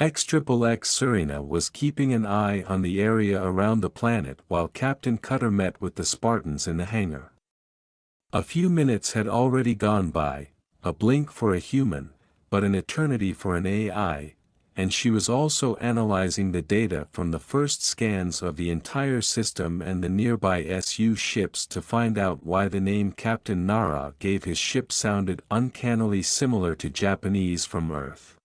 XXX Serena was keeping an eye on the area around the planet while Captain Cutter met with the Spartans in the hangar. A few minutes had already gone by, a blink for a human, but an eternity for an AI, and she was also analyzing the data from the first scans of the entire system and the nearby SU ships to find out why the name Captain Nara gave his ship sounded uncannily similar to Japanese from Earth.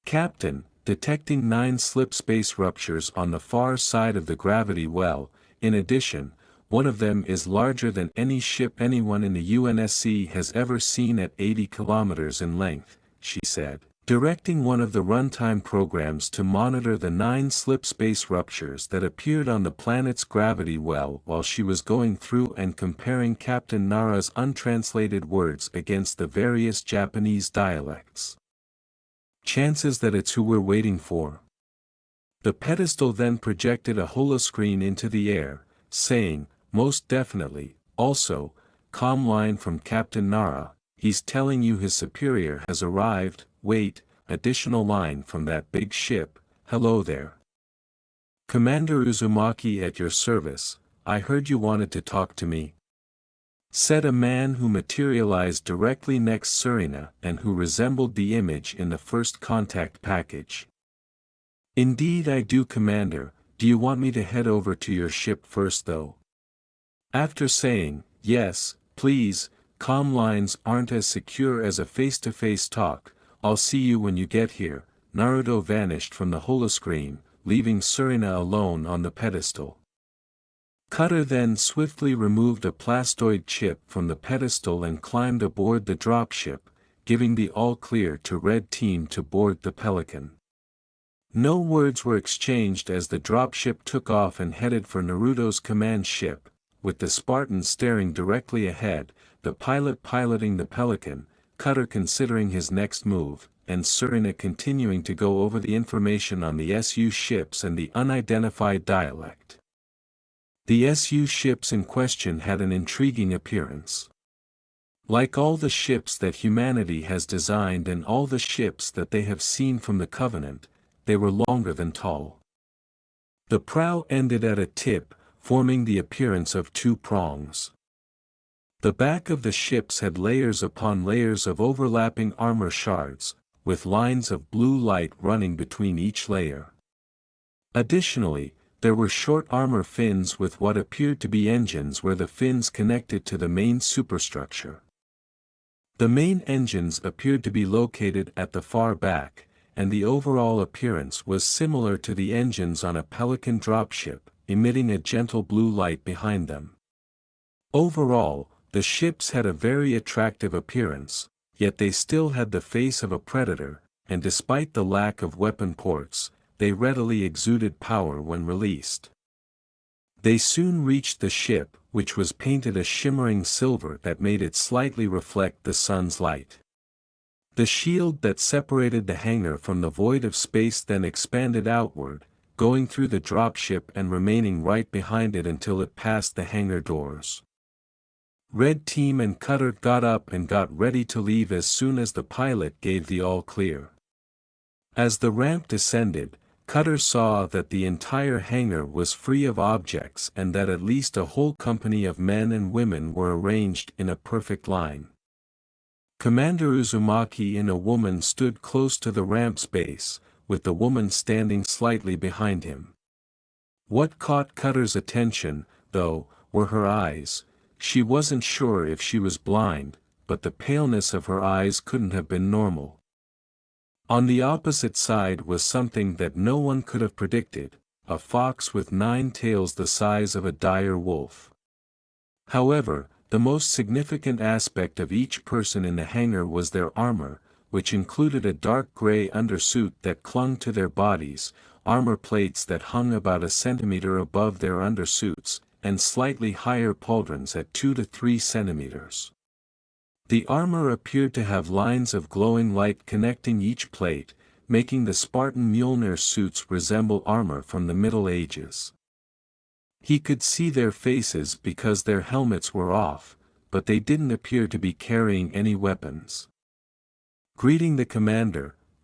Captain, detecting 9 slip space ruptures on the far side of the gravity well. In addition, one of them is larger than any ship anyone in the UNSC has ever seen at 80 kilometers in length, she said, directing one of the runtime programs to monitor the 9 slip space ruptures that appeared on the planet's gravity well while she was going through and comparing Captain Nara's untranslated words against the various Japanese dialects. Chances that it's who we're waiting for. The pedestal then projected a holoscreen into the air, saying, most definitely. Also, calm line from Captain Nara, he's telling you his superior has arrived. Wait, additional line from that big ship, hello there. Commander Uzumaki at your service, I heard you wanted to talk to me. Said a man who materialized directly next Serena and who resembled the image in the first contact package. Indeed I do, Commander. Do you want me to head over to your ship first though? After saying, yes, please, comm lines aren't as secure as a face-to-face talk, I'll see you when you get here, Naruto vanished from the holoscreen, leaving Serena alone on the pedestal. Cutter then swiftly removed a plastoid chip from the pedestal and climbed aboard the dropship, giving the all-clear to Red Team to board the Pelican. No words were exchanged as the dropship took off and headed for Naruto's command ship, with the Spartan staring directly ahead, the pilot piloting the Pelican, Cutter considering his next move, and Serena continuing to go over the information on the SU ships and the unidentified dialect. The SU ships in question had an intriguing appearance. Like all the ships that humanity has designed and all the ships that they have seen from the Covenant, they were longer than tall. The prow ended at a tip, forming the appearance of 2 prongs. The back of the ships had layers upon layers of overlapping armor shards, with lines of blue light running between each layer. Additionally, there were short armor fins with what appeared to be engines where the fins connected to the main superstructure. The main engines appeared to be located at the far back, and the overall appearance was similar to the engines on a Pelican dropship, emitting a gentle blue light behind them. Overall, the ships had a very attractive appearance, yet they still had the face of a predator, and despite the lack of weapon ports, they readily exuded power when released. They soon reached the ship, which was painted a shimmering silver that made it slightly reflect the sun's light. The shield that separated the hangar from the void of space then expanded outward, going through the dropship and remaining right behind it until it passed the hangar doors. Red Team and Cutter got up and got ready to leave as soon as the pilot gave the all-clear. As the ramp descended, Cutter saw that the entire hangar was free of objects and that at least a whole company of men and women were arranged in a perfect line. Commander Uzumaki and a woman stood close to the ramp's base, with the woman standing slightly behind him. What caught Cutter's attention, though, were her eyes. She wasn't sure if she was blind, but the paleness of her eyes couldn't have been normal. On the opposite side was something that no one could have predicted, a fox with 9 tails the size of a dire wolf. However, the most significant aspect of each person in the hangar was their armor, which included a dark gray undersuit that clung to their bodies, armor plates that hung about a centimeter above their undersuits, and slightly higher pauldrons at 2 to 3 centimeters. The armor appeared to have lines of glowing light connecting each plate, making the Spartan Mjolnir suits resemble armor from the Middle Ages. He could see their faces because their helmets were off, but they didn't appear to be carrying any weapons. Greeting the commander,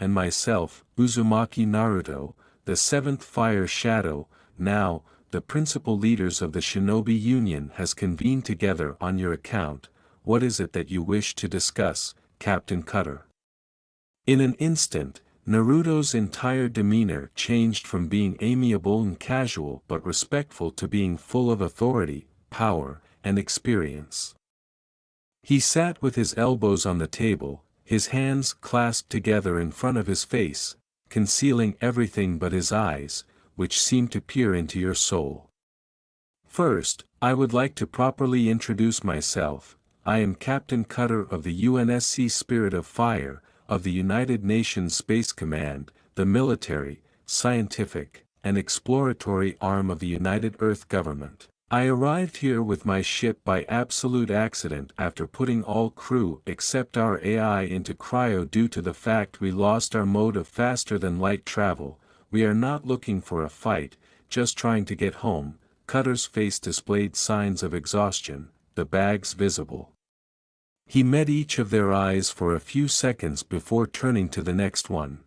and myself, Uzumaki Naruto, the seventh fire shadow, now, the principal leaders of the Shinobi Union has convened together on your account. What is it that you wish to discuss, Captain Cutter? In an instant, Naruto's entire demeanor changed from being amiable and casual but respectful to being full of authority, power, and experience. He sat with his elbows on the table, his hands clasped together in front of his face, concealing everything but his eyes, which seemed to peer into your soul. First, I would like to properly introduce myself. I am Captain Cutter of the UNSC Spirit of Fire, of the United Nations Space Command, the military, scientific, and exploratory arm of the United Earth Government. I arrived here with my ship by absolute accident after putting all crew except our AI into cryo due to the fact we lost our mode of faster-than-light travel. We are not looking for a fight, just trying to get home. Cutter's face displayed signs of exhaustion, the bags visible. He met each of their eyes for a few seconds before turning to the next one.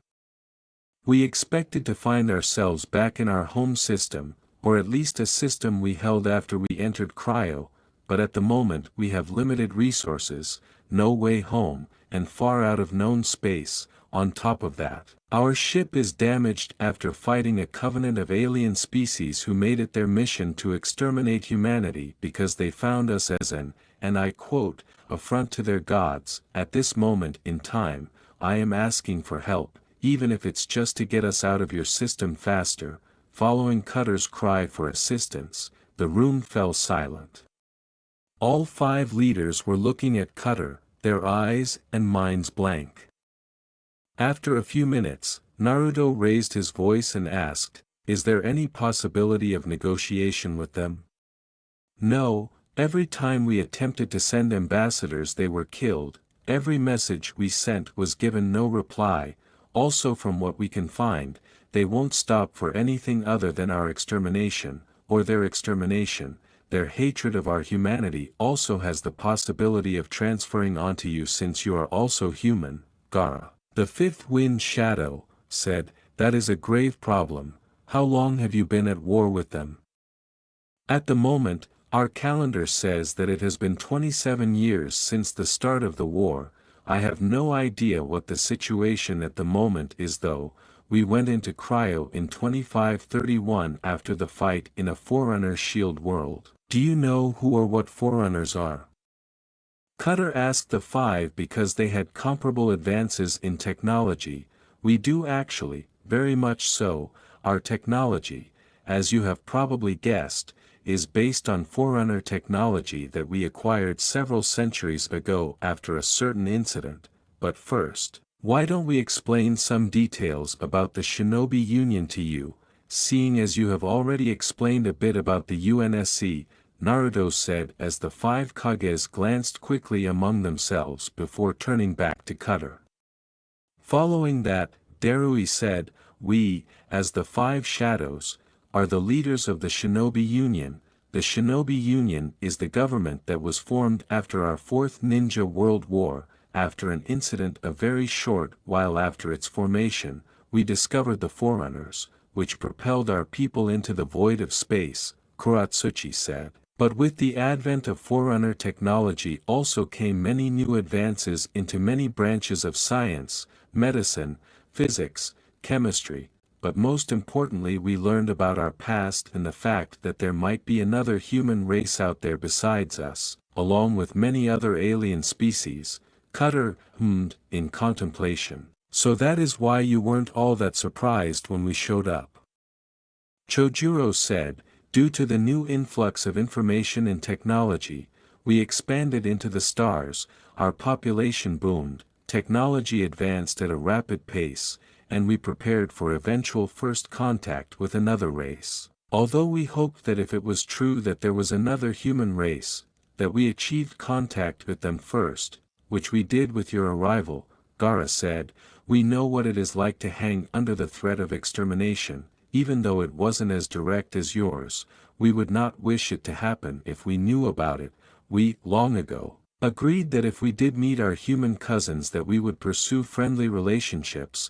We expected to find ourselves back in our home system, or at least a system we held after we entered cryo, but at the moment we have limited resources, no way home, and far out of known space. On top of that, our ship is damaged after fighting a covenant of alien species who made it their mission to exterminate humanity because they found us as and I quote, affront to their gods. At this moment in time, I am asking for help, even if it's just to get us out of your system faster. Following Cutter's cry for assistance, the room fell silent. All 5 leaders were looking at Cutter, their eyes and minds blank. After a few minutes, Naruto raised his voice and asked, "Is there any possibility of negotiation with them?" "No, every time we attempted to send ambassadors they were killed, every message we sent was given no reply, also from what we can find, they won't stop for anything other than our extermination, or their extermination. Their hatred of our humanity also has the possibility of transferring onto you since you are also human." Gaara, the 5th Wind Shadow, said, "That is a grave problem. How long have you been at war with them?" "At the moment, our calendar says that it has been 27 years since the start of the war. I have no idea what the situation at the moment is though. We went into cryo in 2531 after the fight in a Forerunner shield world. Do you know who or what Forerunners are?" Cutter asked the 5 because they had comparable advances in technology. "We do actually, very much so. Our technology, as you have probably guessed, is based on Forerunner technology that we acquired several centuries ago after a certain incident. But first, why don't we explain some details about the Shinobi Union to you, seeing as you have already explained a bit about the UNSC, Naruto said as the 5 Kages glanced quickly among themselves before turning back to Cutter. Following that, Darui said, "We, as the 5 Shadows, are the leaders of the Shinobi Union. The Shinobi Union is the government that was formed after our 4th Ninja World War. After an incident a very short while after its formation, we discovered the Forerunners, which propelled our people into the void of space," Kuratsuchi said. "But with the advent of Forerunner technology also came many new advances into many branches of science, medicine, physics, chemistry, but most importantly we learned about our past and the fact that there might be another human race out there besides us, along with many other alien species." Cutter hummed in contemplation. "So that is why you weren't all that surprised when we showed up." Chojuro said, "Due to the new influx of information and technology, we expanded into the stars, our population boomed, technology advanced at a rapid pace, and we prepared for eventual first contact with another race. Although we hoped that if it was true that there was another human race, that we achieved contact with them first, which we did with your arrival," Gaara said, "we know what it is like to hang under the threat of extermination, even though it wasn't as direct as yours. We would not wish it to happen if we knew about it. We, long ago, agreed that if we did meet our human cousins that we would pursue friendly relationships,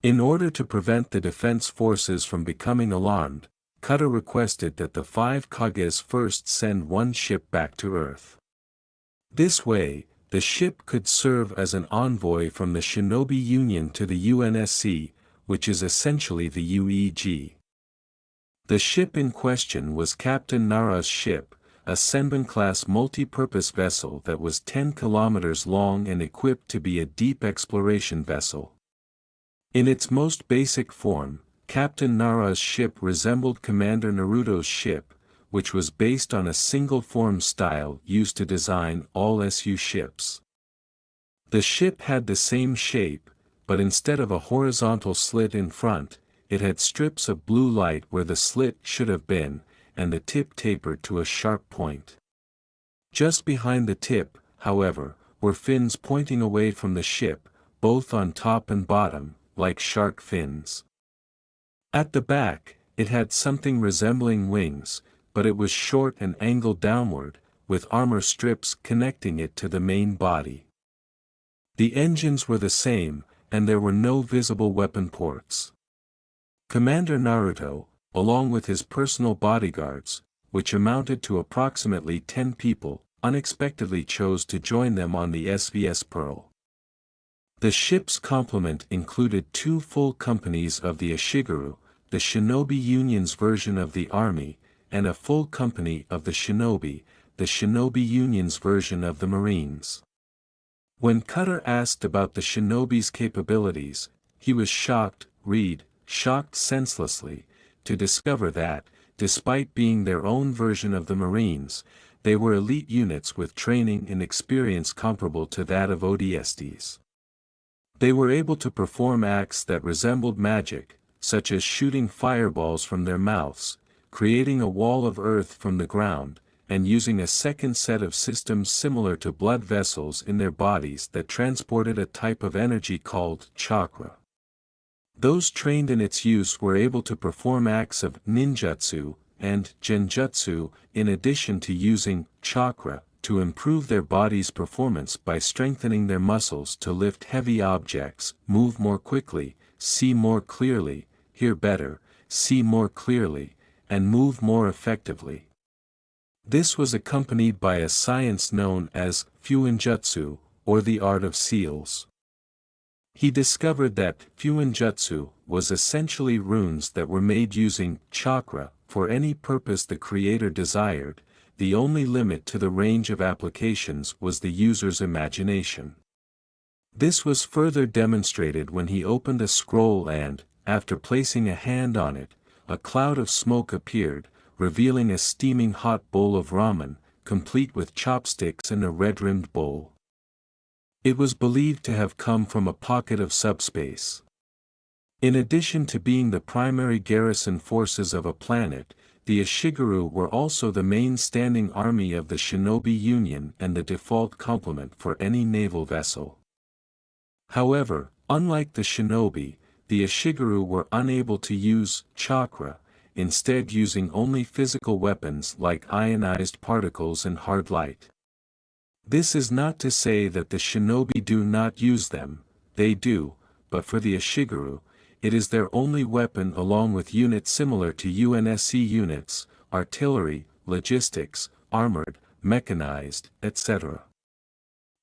In order to prevent the defense forces from becoming alarmed, Cutter requested that the 5 Kages first send one ship back to Earth. This way, the ship could serve as an envoy from the Shinobi Union to the UNSC, which is essentially the UEG. The ship in question was Captain Nara's ship, a Senbon-class multi-purpose vessel that was 10 kilometers long and equipped to be a deep exploration vessel. In its most basic form, Captain Nara's ship resembled Commander Naruto's ship, which was based on a single form style used to design all SU ships. The ship had the same shape, but instead of a horizontal slit in front, it had strips of blue light where the slit should have been, and the tip tapered to a sharp point. Just behind the tip, however, were fins pointing away from the ship, both on top and bottom, like shark fins. At the back, it had something resembling wings, but it was short and angled downward, with armor strips connecting it to the main body. The engines were the same, and there were no visible weapon ports. Commander Naruto, along with his personal bodyguards, which amounted to approximately 10 people, unexpectedly chose to join them on the SVS Pearl. The ship's complement included 2 full companies of the Ashigaru, the Shinobi Union's version of the Army, and a full company of the Shinobi Union's version of the Marines. When Cutter asked about the Shinobi's capabilities, he was shocked senselessly, to discover that, despite being their own version of the Marines, they were elite units with training and experience comparable to that of ODSTs. They were able to perform acts that resembled magic, such as shooting fireballs from their mouths, creating a wall of earth from the ground, and using a second set of systems similar to blood vessels in their bodies that transported a type of energy called chakra. Those trained in its use were able to perform acts of ninjutsu and genjutsu in addition to using chakra to improve their body's performance by strengthening their muscles to lift heavy objects, move more quickly, see more clearly, hear better, see more clearly, and move more effectively. This was accompanied by a science known as Fuinjutsu, or the art of seals. He discovered that Fuinjutsu was essentially runes that were made using chakra for any purpose the creator desired. The only limit to the range of applications was the user's imagination. This was further demonstrated when he opened a scroll and, after placing a hand on it, a cloud of smoke appeared, revealing a steaming hot bowl of ramen, complete with chopsticks and a red-rimmed bowl. It was believed to have come from a pocket of subspace. In addition to being the primary garrison forces of a planet, the Ashigaru were also the main standing army of the Shinobi Union and the default complement for any naval vessel. However, unlike the Shinobi, the Ashigaru were unable to use chakra, instead using only physical weapons like ionized particles and hard light. This is not to say that the Shinobi do not use them, they do, but for the Ashigaru, it is their only weapon along with units similar to UNSC units, artillery, logistics, armored, mechanized, etc.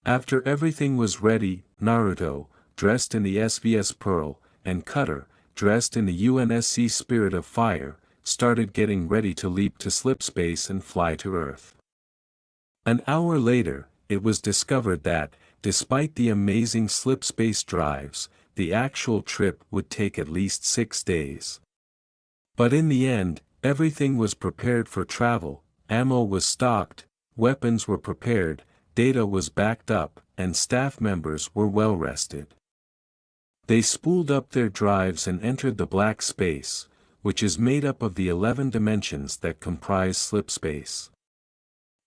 After everything was ready, Naruto, dressed in the SVS Pearl, and Cutter, dressed in the UNSC Spirit of Fire, started getting ready to leap to slipspace and fly to Earth. An hour later, it was discovered that, despite the amazing slipspace drives, the actual trip would take at least 6 days. But in the end, everything was prepared for travel, ammo was stocked, weapons were prepared, data was backed up, and staff members were well rested. They spooled up their drives and entered the black space, which is made up of the 11 dimensions that comprise slipspace.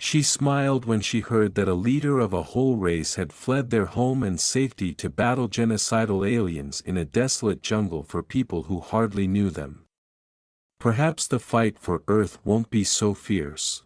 She smiled when she heard that a leader of a whole race had fled their home and safety to battle genocidal aliens in a desolate jungle for people who hardly knew them. Perhaps the fight for Earth won't be so fierce.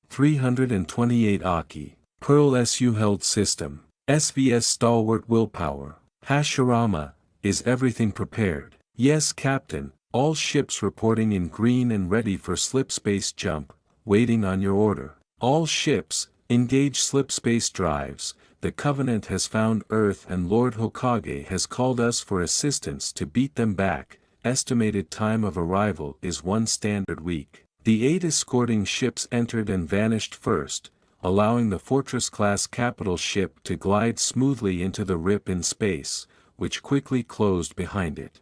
328 Aki. Pearl SU held system. SVS stalwart willpower. Hashirama, is everything prepared? Yes, Captain, all ships reporting in green and ready for slipspace jump, waiting on your order. All ships, engage slipspace drives. The Covenant has found Earth and Lord Hokage has called us for assistance to beat them back. Estimated time of arrival is 1 standard week. The 8 escorting ships entered and vanished first, allowing the Fortress-class capital ship to glide smoothly into the rip in space, which quickly closed behind it.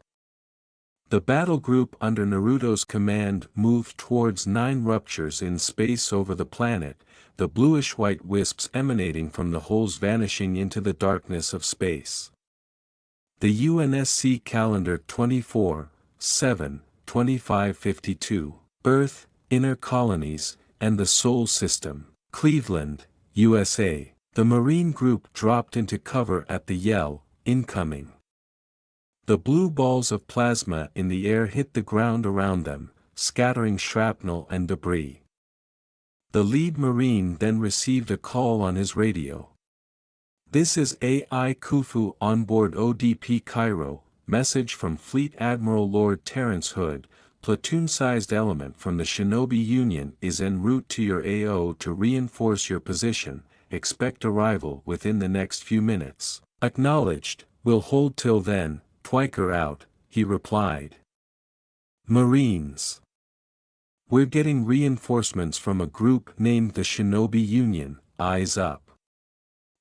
The battle group under Naruto's command moved towards 9 ruptures in space over the planet, the bluish-white wisps emanating from the holes vanishing into the darkness of space. The UNSC calendar 24/7/2552, Earth, Inner Colonies, and the Sol System, Cleveland, USA. The Marine group dropped into cover at the yell, "Incoming!" The blue balls of plasma in the air hit the ground around them, scattering shrapnel and debris. The lead Marine then received a call on his radio. "This is AI Khufu on board ODP Cairo, message from Fleet Admiral Lord Terrence Hood, platoon-sized element from the Shinobi Union is en route to your AO to reinforce your position, expect arrival within the next few minutes." "Acknowledged, we'll hold till then, Twiker out," he replied. "Marines. We're getting reinforcements from a group named the Shinobi Union, eyes up."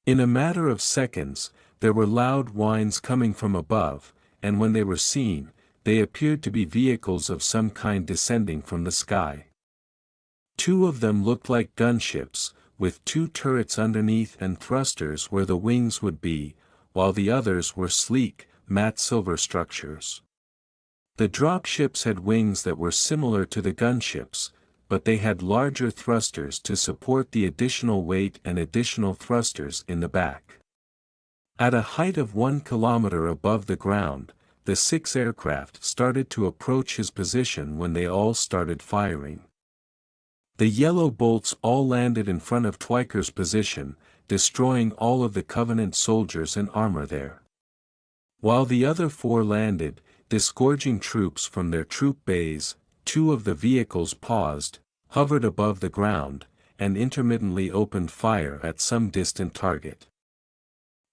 In a matter of seconds, there were loud whines coming from above, and when they were seen, they appeared to be vehicles of some kind descending from the sky. 2 of them looked like gunships, with 2 turrets underneath and thrusters where the wings would be, while the others were sleek, matte silver structures. The dropships had wings that were similar to the gunships, but they had larger thrusters to support the additional weight and additional thrusters in the back. At a height of 1 kilometer above the ground, the 6 aircraft started to approach his position when they all started firing. The yellow bolts all landed in front of Twiker's position, destroying all of the Covenant soldiers and armor there. While the other 4 landed, disgorging troops from their troop bays, 2 of the vehicles paused, hovered above the ground, and intermittently opened fire at some distant target.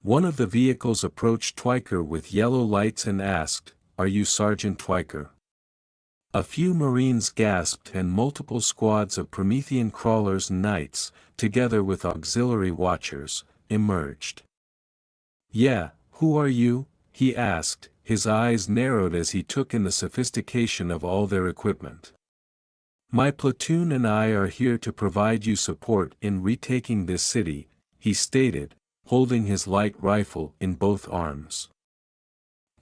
One of the vehicles approached Twiker with yellow lights and asked, "Are you Sergeant Twiker?" A few Marines gasped and multiple squads of Promethean crawlers and knights, together with auxiliary watchers, emerged. "Yeah, who are you?" he asked, his eyes narrowed as he took in the sophistication of all their equipment. "My platoon and I are here to provide you support in retaking this city," he stated, holding his light rifle in both arms.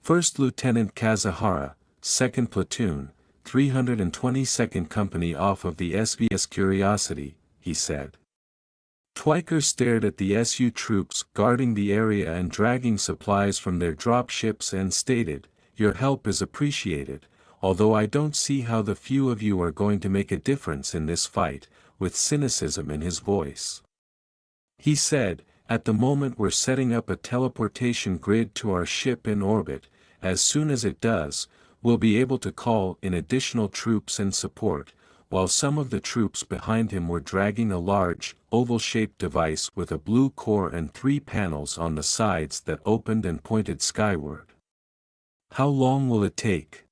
"First Lieutenant Kazuhara, 2nd Platoon, 322nd Company off of the SVS Curiosity," he said. Twiker stared at the SU troops guarding the area and dragging supplies from their dropships and stated, "Your help is appreciated, although I don't see how the few of you are going to make a difference in this fight," with cynicism in his voice. He said, "At the moment we're setting up a teleportation grid to our ship in orbit. As soon as it does, we'll be able to call in additional troops and support," while some of the troops behind him were dragging a large, oval-shaped device with a blue core and 3 panels on the sides that opened and pointed skyward. "How long will it take?"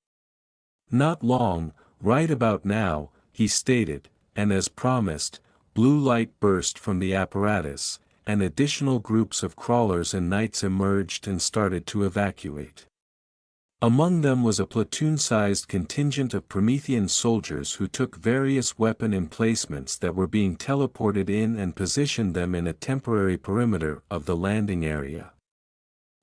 "Not long, right about now," he stated, and as promised, blue light burst from the apparatus, and additional groups of crawlers and knights emerged and started to evacuate. Among them was a platoon-sized contingent of Promethean soldiers who took various weapon emplacements that were being teleported in and positioned them in a temporary perimeter of the landing area.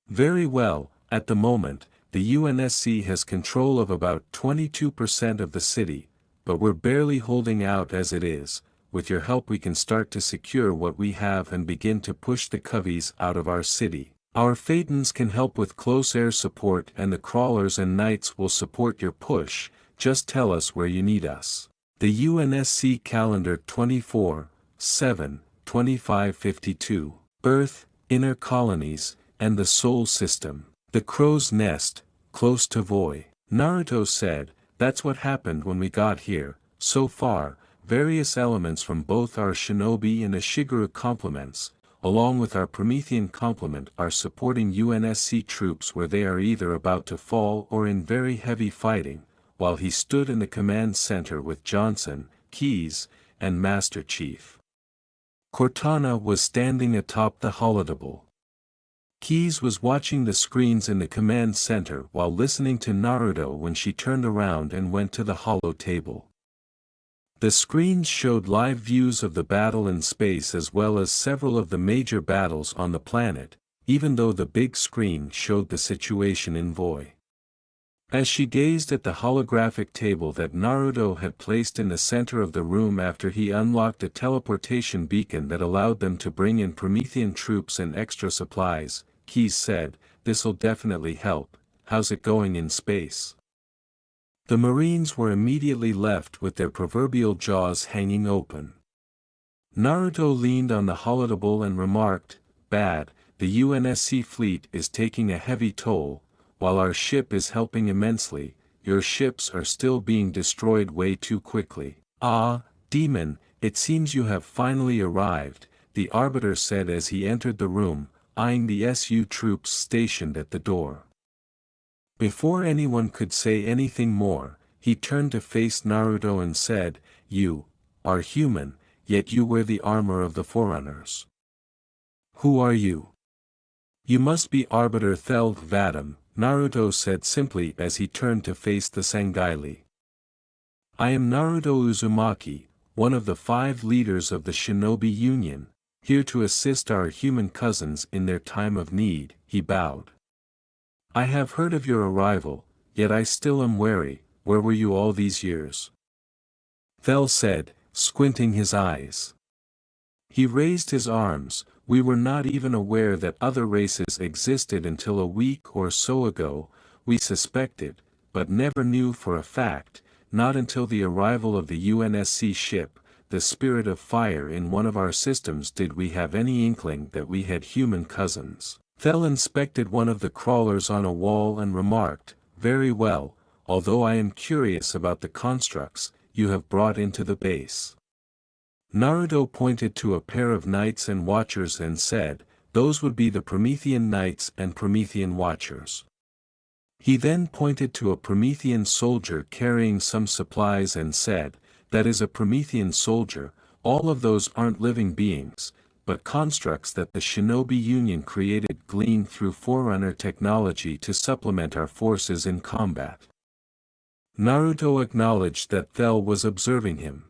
"Very well, at the moment, the UNSC has control of about 22% of the city, but we're barely holding out as it is," with your help we can start to secure what we have and begin to push the Coveys out of our city. Our Phaetons can help with close air support and the crawlers and knights will support your push, just tell us where you need us. The UNSC Calendar 24/7/2552. Earth, Inner Colonies, and the Sol System. The Crow's Nest, close to Voi. Naruto said, that's what happened when we got here. So far, various elements from both our Shinobi and Ishiguro complements, along with our Promethean complement are supporting UNSC troops where they are either about to fall or in very heavy fighting, while he stood in the command center with Johnson, Keyes, and Master Chief. Cortana was standing atop the holodouble. Keyes was watching the screens in the command center while listening to Naruto when she turned around and went to the holo table. The screens showed live views of the battle in space as well as several of the major battles on the planet, even though the big screen showed the situation in Voi. As she gazed at the holographic table that Naruto had placed in the center of the room after he unlocked a teleportation beacon that allowed them to bring in Promethean troops and extra supplies, Keyes said, "This'll definitely help. How's it going in space?" The Marines were immediately left with their proverbial jaws hanging open. Naruto leaned on the holodouble and remarked, "Bad, the UNSC fleet is taking a heavy toll, while our ship is helping immensely. Your ships are still being destroyed way too quickly." "Ah, demon, it seems you have finally arrived," the Arbiter said as he entered the room, eyeing the SU troops stationed at the door. Before anyone could say anything more, he turned to face Naruto and said, "You are human, yet you wear the armor of the Forerunners. Who are you?" "You must be Arbiter Thel Vadam," Naruto said simply as he turned to face the Sangaili. "I am Naruto Uzumaki, one of the 5 leaders of the Shinobi Union, here to assist our human cousins in their time of need," he bowed. "I have heard of your arrival, yet I still am wary. Where were you all these years?" Thel said, squinting his eyes. He raised his arms. "We were not even aware that other races existed until a week or so ago. We suspected, but never knew for a fact, not until the arrival of the UNSC ship, the Spirit of Fire in one of our systems did we have any inkling that we had human cousins." Thel inspected one of the crawlers on a wall and remarked, "Very well, although I am curious about the constructs you have brought into the base." Naruto pointed to a pair of knights and watchers and said, "Those would be the Promethean knights and Promethean watchers." He then pointed to a Promethean soldier carrying some supplies and said, "That is a Promethean soldier. All of those aren't living beings, but constructs that the Shinobi Union created gleaned through Forerunner technology to supplement our forces in combat." Naruto acknowledged that Thel was observing him.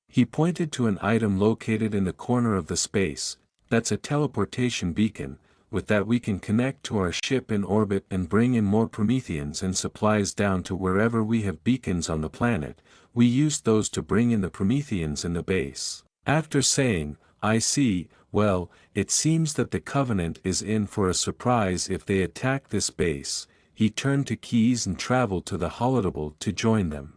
He pointed to an item located in the corner of the space. "That's a teleportation beacon. With that we can connect to our ship in orbit and bring in more Prometheans and supplies down to wherever we have beacons on the planet. We used those to bring in the Prometheans in the base." After saying, "I see, well, it seems that the Covenant is in for a surprise if they attack this base," he turned to Keyes and traveled to the holodouble to join them.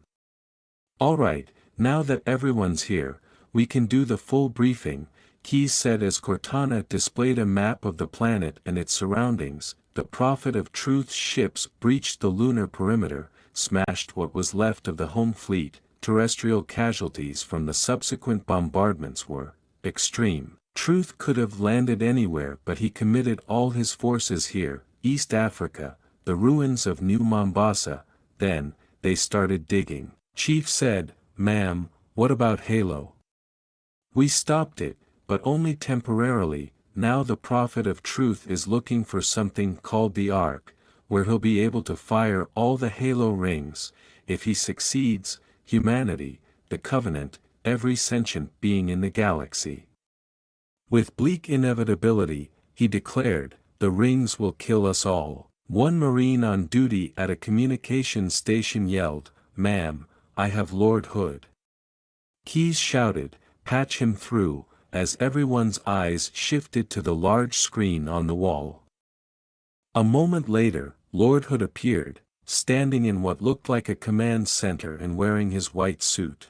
"Alright, now that everyone's here, we can do the full briefing," Keyes said as Cortana displayed a map of the planet and its surroundings. "The Prophet of Truth's ships breached the lunar perimeter, smashed what was left of the home fleet. Terrestrial casualties from the subsequent bombardments were extreme. Truth could have landed anywhere but he committed all his forces here, East Africa, the ruins of New Mombasa. Then, they started digging." Chief said, "Ma'am, what about Halo?" "We stopped it, but only temporarily. Now the Prophet of Truth is looking for something called the Ark, where he'll be able to fire all the Halo rings. If he succeeds, humanity, the Covenant, every sentient being in the galaxy." With bleak inevitability, he declared, "The rings will kill us all." One Marine on duty at a communications station yelled, "Ma'am, I have Lord Hood." Keyes shouted, patch him through, as everyone's eyes shifted to the large screen on the wall. A moment later, Lord Hood appeared, standing in what looked like a command center and wearing his white suit.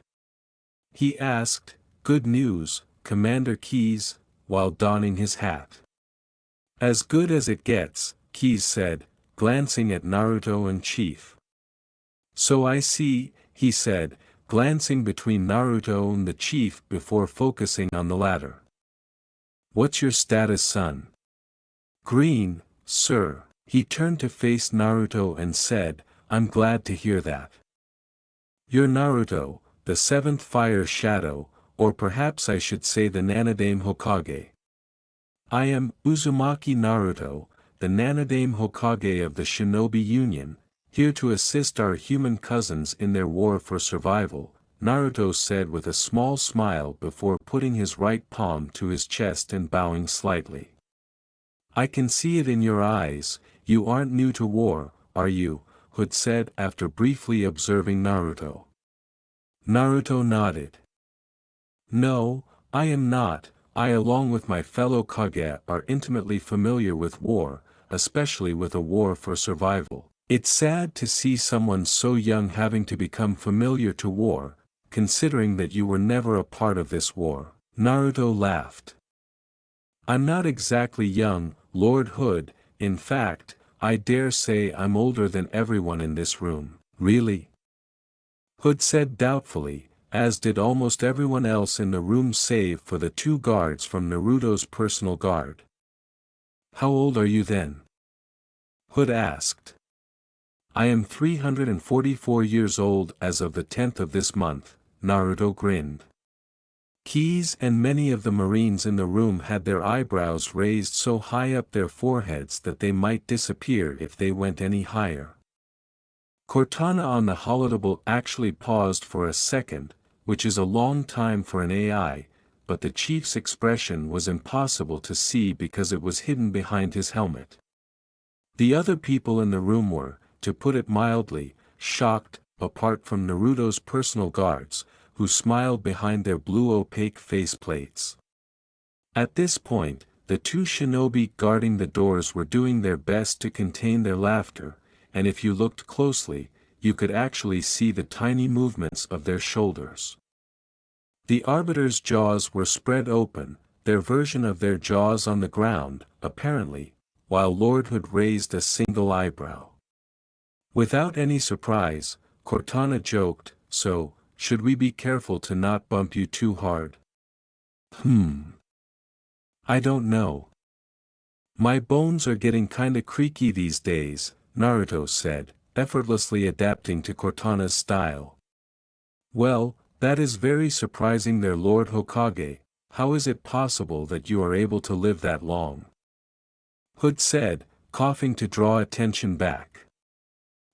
He asked, "Good news, Commander Keyes," while donning his hat. "As good as it gets," Keyes said, glancing at Naruto and Chief. "So I see," he said, glancing between Naruto and the Chief before focusing on the latter. "What's your status, son?" "Green, sir." He turned to face Naruto and said, "I'm glad to hear that. You're Naruto, the seventh fire shadow, or perhaps I should say the Nanadame Hokage." "I am Uzumaki Naruto, the Nanadame Hokage of the Shinobi Union, here to assist our human cousins in their war for survival," Naruto said with a small smile before putting his right palm to his chest and bowing slightly. "I can see it in your eyes, you aren't new to war, are you?" Hood said after briefly observing Naruto. Naruto nodded. "No, I am not. I along with my fellow Kage are intimately familiar with war, especially with a war for survival. It's sad to see someone so young having to become familiar to war, considering that you were never a part of this war." Naruto laughed. "I'm not exactly young, Lord Hood, in fact, I dare say I'm older than everyone in this room." "Really?" Hood said doubtfully, as did almost everyone else in the room save for the two guards from Naruto's personal guard. "How old are you then?" Hood asked. "I am 344 years old as of the 10th of this month," Naruto grinned. Keyes and many of the Marines in the room had their eyebrows raised so high up their foreheads that they might disappear if they went any higher. Cortana on the holodeck actually paused for a second, which is a long time for an AI, but the chief's expression was impossible to see because it was hidden behind his helmet. The other people in the room were, to put it mildly, shocked, apart from Naruto's personal guards, who smiled behind their blue opaque faceplates. At this point, the two shinobi guarding the doors were doing their best to contain their laughter, and if you looked closely, you could actually see the tiny movements of their shoulders. The arbiter's jaws were spread open, their version of their jaws on the ground, apparently, while Lord Hood raised a single eyebrow. Without any surprise, Cortana joked, "So, should we be careful to not bump you too hard?" I don't know. My bones are getting kinda creaky these days," Naruto said, effortlessly adapting to Cortana's style. "Well, that is very surprising there, Lord Hokage. How is it possible that you are able to live that long?" Hood said, coughing to draw attention back.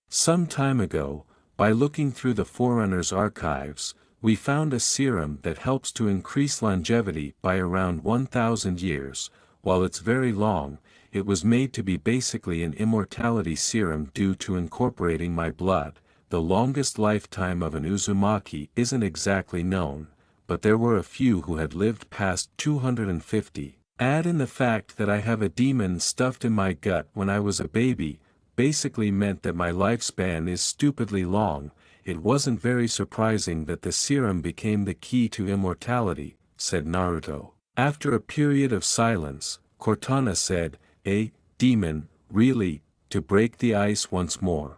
"Some time ago, by looking through the Forerunner's archives, we found a serum that helps to increase longevity by around 1,000 years, while it's very long. It was made to be basically an immortality serum due to incorporating my blood. The longest lifetime of an Uzumaki isn't exactly known, but there were a few who had lived past 250. Add in the fact that I have a demon stuffed in my gut when I was a baby, basically meant that my lifespan is stupidly long. It wasn't very surprising that the serum became the key to immortality," said Naruto. After a period of silence, Cortana said, "A demon, really, to break the ice once more?"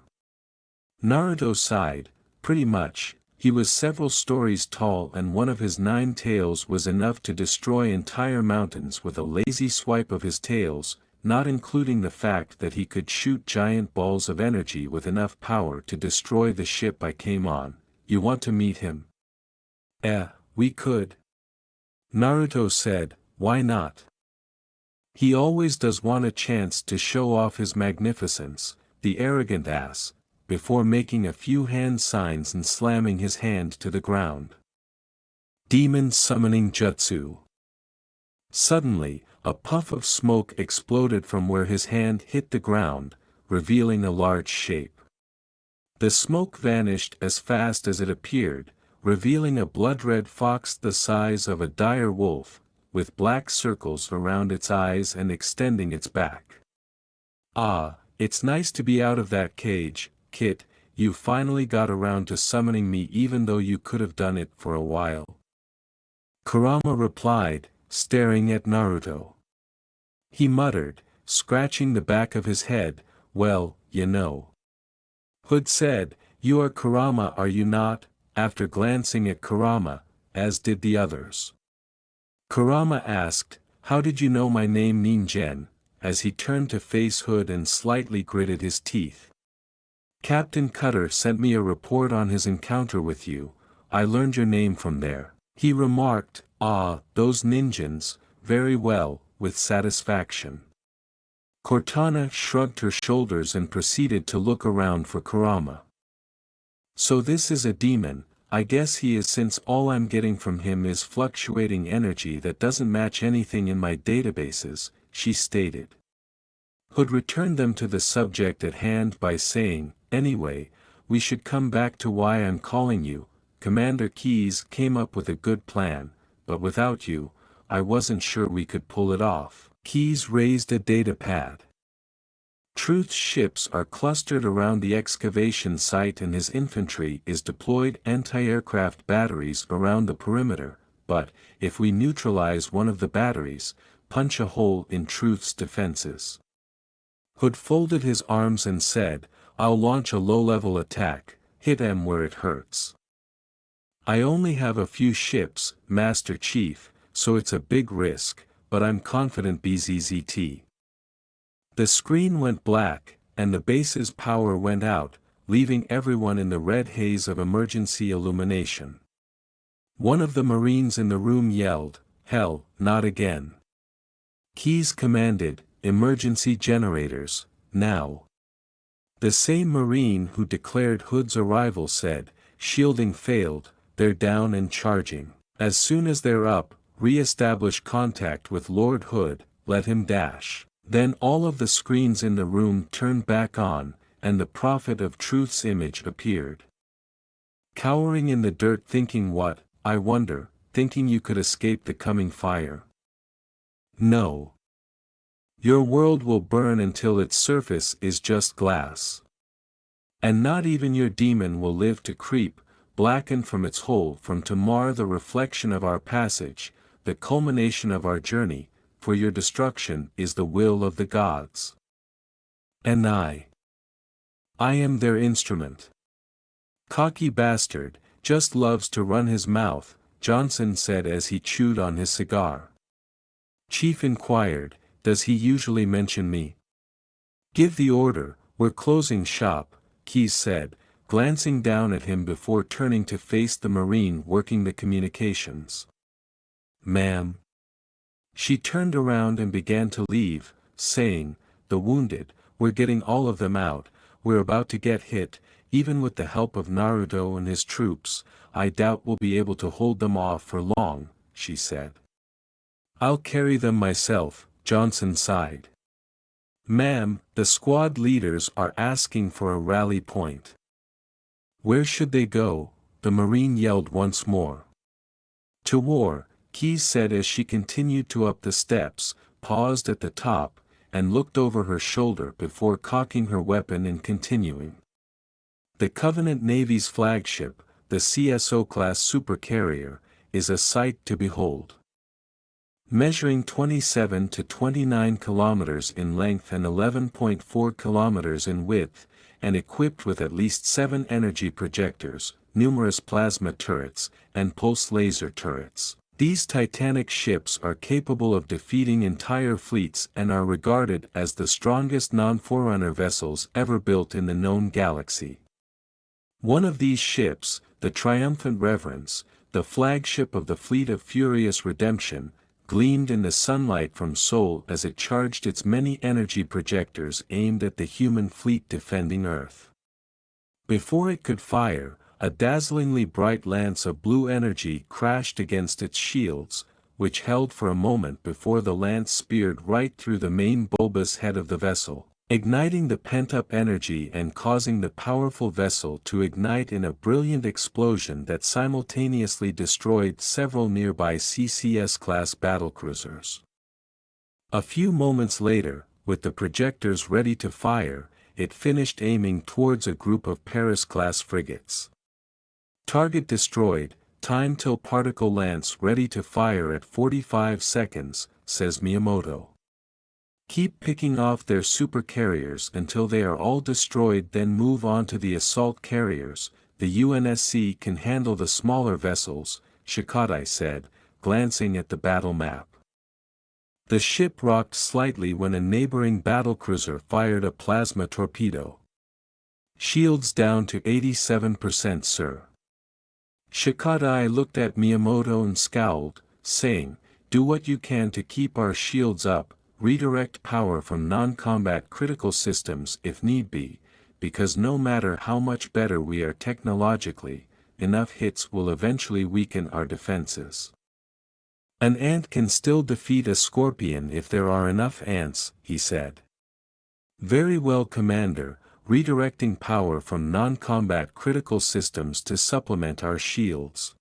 Naruto sighed. "Pretty much. He was several stories tall and one of his 9 tails was enough to destroy entire mountains with a lazy swipe of his tails, not including the fact that he could shoot giant balls of energy with enough power to destroy the ship I came on. You want to meet him?" We could." Naruto said, "Why not? He always does want a chance to show off his magnificence, the arrogant ass," before making a few hand signs and slamming his hand to the ground. Demon Summoning Jutsu. Suddenly, a puff of smoke exploded from where his hand hit the ground, revealing a large shape. The smoke vanished as fast as it appeared, revealing a blood-red fox the size of a dire wolf, with black circles around its eyes and extending its back. "Ah, it's nice to be out of that cage, Kit. You finally got around to summoning me even though you could have done it for a while," Kurama replied, staring at Naruto. He muttered, scratching the back of his head, "Well, you know." Hood said, "You are Kurama, are you not?" after glancing at Kurama, as did the others. Kurama asked, "How did you know my name Ningen?" as he turned to face Hood and slightly gritted his teeth. "Captain Cutter sent me a report on his encounter with you. I learned your name from there," he remarked. "Ah, those ninjas, very well," with satisfaction. Cortana shrugged her shoulders and proceeded to look around for Kurama. "So this is a demon, I guess he is, since all I'm getting from him is fluctuating energy that doesn't match anything in my databases," she stated. Hood returned them to the subject at hand by saying, "Anyway, we should come back to why I'm calling you. Commander Keyes came up with a good plan, but without you, I wasn't sure we could pull it off." Keyes raised a data pad. "Truth's ships are clustered around the excavation site and his infantry is deployed anti-aircraft batteries around the perimeter, but, if we neutralize one of the batteries, punch a hole in Truth's defenses." Hood folded his arms and said, "I'll launch a low-level attack, hit him where it hurts. I only have a few ships, Master Chief, so it's a big risk, but I'm confident BZZT." The screen went black, and the base's power went out, leaving everyone in the red haze of emergency illumination. One of the Marines in the room yelled, "Hell, not again." Keyes commanded, "Emergency generators, now." The same Marine who declared Hood's arrival said, "Shielding failed, they're down and charging. As soon as they're up, re-establish contact with Lord Hood, let him dash." Then all of the screens in the room turned back on, and the Prophet of Truth's image appeared. Cowering in the dirt thinking what, I wonder, thinking you could escape the coming fire? No. Your world will burn until its surface is just glass. And not even your demon will live to creep, blackened from its hole to mar the reflection of our passage, the culmination of our journey, for your destruction is the will of the gods. And I am their instrument. Cocky bastard, just loves to run his mouth, Johnson said as he chewed on his cigar. Chief inquired, "Does he usually mention me?" "Give the order, we're closing shop," Keyes said, glancing down at him before turning to face the Marine working the communications. "Ma'am." She turned around and began to leave, saying, "The wounded, we're getting all of them out, we're about to get hit, even with the help of Naruto and his troops, I doubt we'll be able to hold them off for long," she said. "I'll carry them myself," Johnson sighed. "Ma'am, the squad leaders are asking for a rally point." "Where should they go?" the Marine yelled once more. "To war," Keyes said as she continued to up the steps, paused at the top, and looked over her shoulder before cocking her weapon and continuing. "The Covenant Navy's flagship, the CSO-class supercarrier, is a sight to behold. Measuring 27 to 29 kilometers in length and 11.4 kilometers in width, and equipped with at least 7 energy projectors, numerous plasma turrets, and pulse laser turrets. These titanic ships are capable of defeating entire fleets and are regarded as the strongest non-Forerunner vessels ever built in the known galaxy. One of these ships, the Triumphant Reverence, the flagship of the fleet of Furious Redemption, gleamed in the sunlight from Seoul as it charged its many energy projectors aimed at the human fleet defending Earth. Before it could fire, a dazzlingly bright lance of blue energy crashed against its shields, which held for a moment before the lance speared right through the main bulbous head of the vessel. igniting the pent-up energy and causing the powerful vessel to ignite in a brilliant explosion that simultaneously destroyed several nearby CCS-class battlecruisers. A few moments later, with the projectors ready to fire, it finished aiming towards a group of Paris-class frigates. Target destroyed, time till particle lance ready to fire at 45 seconds, says Miyamoto. Keep picking off their supercarriers until they are all destroyed, then move on to the assault carriers. The UNSC can handle the smaller vessels, Shikadai said, glancing at the battle map. The ship rocked slightly when a neighboring battlecruiser fired a plasma torpedo. Shields down to 87%, sir. Shikadai looked at Miyamoto and scowled, saying, "Do what you can to keep our shields up, redirect power from non-combat critical systems if need be, because no matter how much better we are technologically, enough hits will eventually weaken our defenses. An ant can still defeat a scorpion if there are enough ants," he said. "Very well, Commander, redirecting power from non-combat critical systems to supplement our shields."